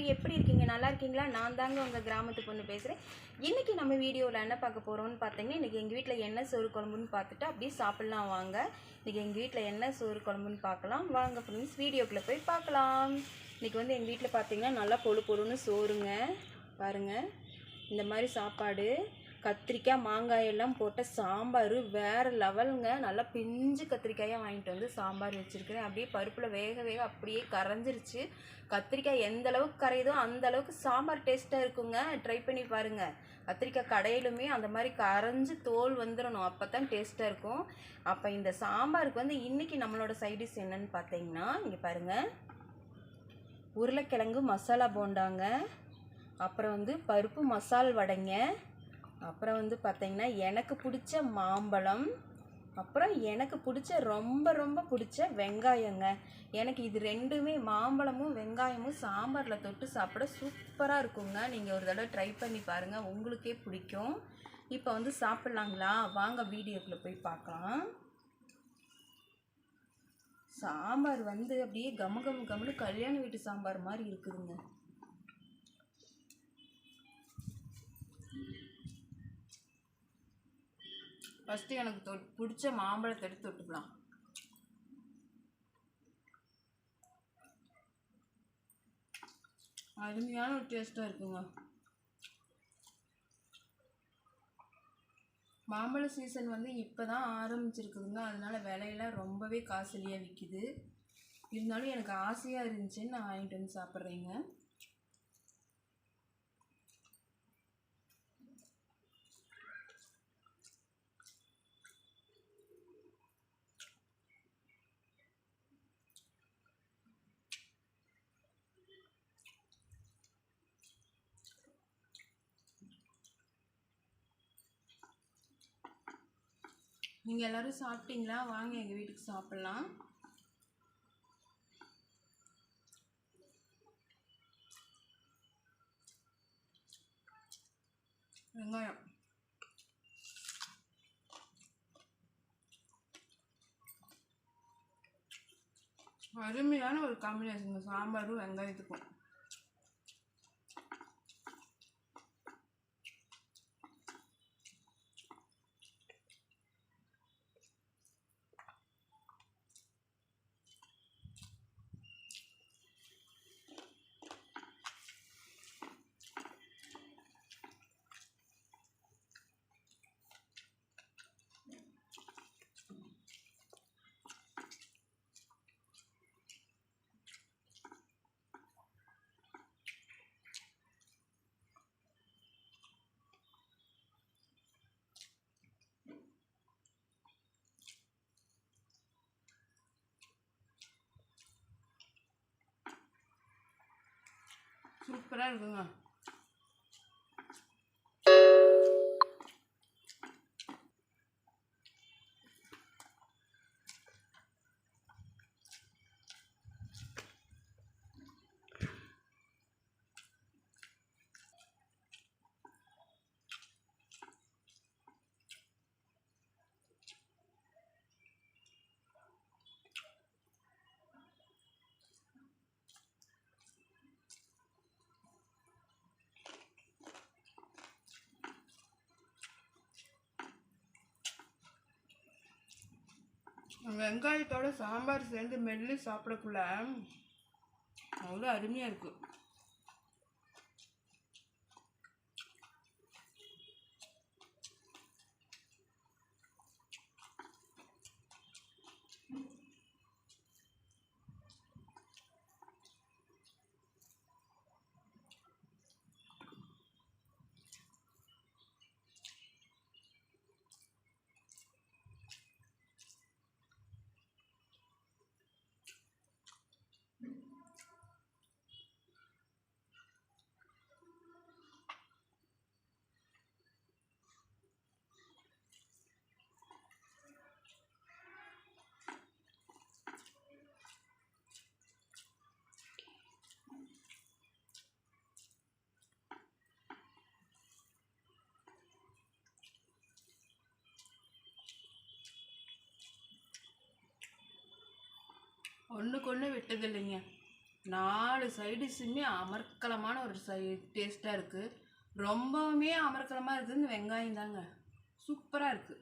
எல்லாரும் எப்படி இருக்கீங்க? நல்லா இருக்கீங்களா? நான் தாங்க உங்கள் கிராமத்து பொண்ணு பேசுகிறேன். இன்றைக்கி நம்ம வீடியோவில் என்ன பார்க்க போகிறோம்னு பார்த்தீங்கன்னா, இன்றைக்கி எங்கள் வீட்டில் என்ன சோறு குழம்புன்னு பார்த்துட்டு அப்படியே சாப்பிட்லாம் வாங்க. இன்றைக்கி எங்கள் வீட்டில் என்ன சோறு குழம்புன்னு பார்க்கலாம் வாங்க ஃப்ரெண்ட்ஸ், வீடியோக்குள்ளே போய் பார்க்கலாம். இன்றைக்கி வந்து எங்கள் வீட்டில் பார்த்தீங்கன்னா நல்லா பொழு பொழுன்னு சோறுங்க. பாருங்கள், இந்த மாதிரி சாப்பாடு, கத்திரிக்காய் மாங்காய் எல்லாம் போட்ட சாம்பார் வேறு லெவலுங்க. நல்லா பிஞ்சு கத்திரிக்காயாக வாங்கிட்டு வந்து சாம்பார் வச்சுருக்கிறேன். அப்படியே பருப்பில் வேக வேக அப்படியே கரைஞ்சிருச்சு. கத்திரிக்காய் எந்த அளவுக்கு கரையுதோ அந்த அளவுக்கு சாம்பார் டேஸ்ட்டாக இருக்குங்க. ட்ரை பண்ணி பாருங்கள். கத்திரிக்காய் கடையிலுமே அந்த மாதிரி கரைஞ்சி தோல் வந்துடணும், அப்போ தான் டேஸ்ட்டாக இருக்கும். அப்போ இந்த சாம்பாருக்கு வந்து இன்றைக்கி நம்மளோட சைடிஷ் என்னன்னு பார்த்தீங்கன்னா, இங்கே பாருங்கள், உருளைக்கிழங்கு மசாலா போண்டாங்க, அப்புறம் வந்து பருப்பு மசால் வடைங்க, அப்புறம் வந்து பார்த்திங்கன்னா எனக்கு பிடிச்ச மாம்பழம், அப்புறம் எனக்கு பிடிச்ச ரொம்ப ரொம்ப பிடிச்ச வெங்காயங்க. எனக்கு இது ரெண்டுமே, மாம்பழமும் வெங்காயமும் சாம்பாரில் தொட்டு சாப்பிட சூப்பராக இருக்குங்க. நீங்கள் ஒரு தடவை ட்ரை பண்ணி பாருங்கள், உங்களுக்கே பிடிக்கும். இப்போ வந்து சாப்பிட்லாங்களா? வாங்க வீடியோக்குள்ளே போய் பார்க்கலாம். சாம்பார் வந்து அப்படியே கமன்னு கல்யாண வீட்டு சாம்பார் மாதிரி இருக்குதுங்க. ஃபஸ்ட்டு எனக்கு பிடிச்ச மாம்பழத்தை எடுத்து தொட்டுக்கலாம். அருமையான ஒரு டேஸ்ட்டாக இருக்குங்க. மாம்பழ சீசன் வந்து இப்போ தான் ஆரம்பிச்சிருக்குதுங்க. அதனால விலையெல்லாம் ரொம்பவே காஸ்ட்லியாக விற்கிது. இருந்தாலும் எனக்கு ஆசையாக இருந்துச்சுன்னு நான் வாங்கிட்டு வந்து சாப்பிட்றேங்க. நீங்கள் எல்லோரும் சாப்பிட்டீங்களா? வாங்க எங்கள் வீட்டுக்கு சாப்பிட்லாம். வெங்காயம் அருமையான ஒரு காம்பினேஷன், சாம்பாரும் வெங்காயத்துக்கும். சூப்பராக இருக்குங்க. வெங்காயத்தோட சாம்பார் சேர்ந்து மெல்லி சாப்பிடக்குள்ள அவ்வளோ அருமையாக இருக்குது. ஒன்றுக்கு ஒன்று விட்டதில்லைங்க. 4 சைடிஷுமே அமர்க்கலமான ஒரு டேஸ்ட்டாக இருக்குது. ரொம்பவுமே அமர்க்கலமாக இருக்குது இந்த வெங்காயம் தாங்க. சூப்பராக இருக்குது.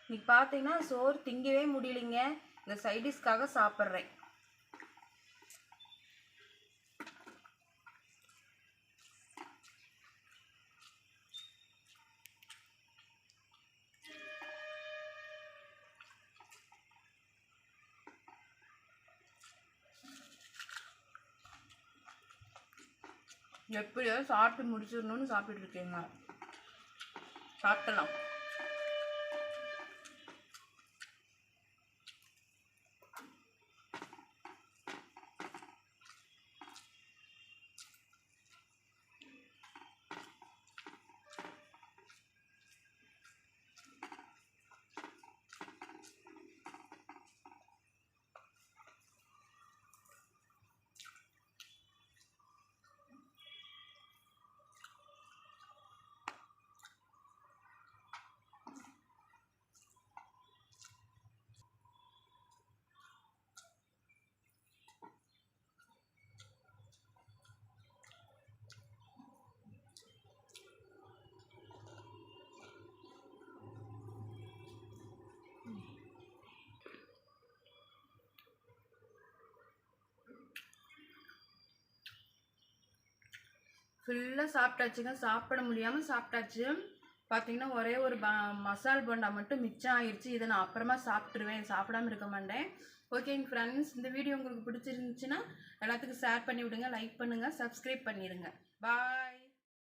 இன்னைக்கு பார்த்தீங்கன்னா சோறு திங்கவே முடியலைங்க. இந்த சைடிஷ்காக சாப்பிட்றேன். எப்படியோ சாப்பிட்டு முடிச்சிடணும்னு சாப்பிட்டு இருக்கேங்க. சாப்பிடலாம். ஃபுல்லாக சாப்பிட்டாச்சுங்க. சாப்பிட முடியாமல் சாப்பிட்டாச்சு. பார்த்தீங்கன்னா ஒரே ஒரு மசால் போண்டா மட்டும் மிச்சம் ஆயிடுச்சு. இதை நான் அப்புறமா சாப்பிட்ருவேன், சாப்பிடாமல் இருக்க மாட்டேன். ஓகேங்க ஃப்ரெண்ட்ஸ், இந்த வீடியோ உங்களுக்கு பிடிச்சிருந்துச்சுன்னா எல்லாத்துக்கும் ஷேர் பண்ணி விடுங்க, லைக் பண்ணுங்கள், சப்ஸ்கிரைப் பண்ணிடுங்க. பாய்.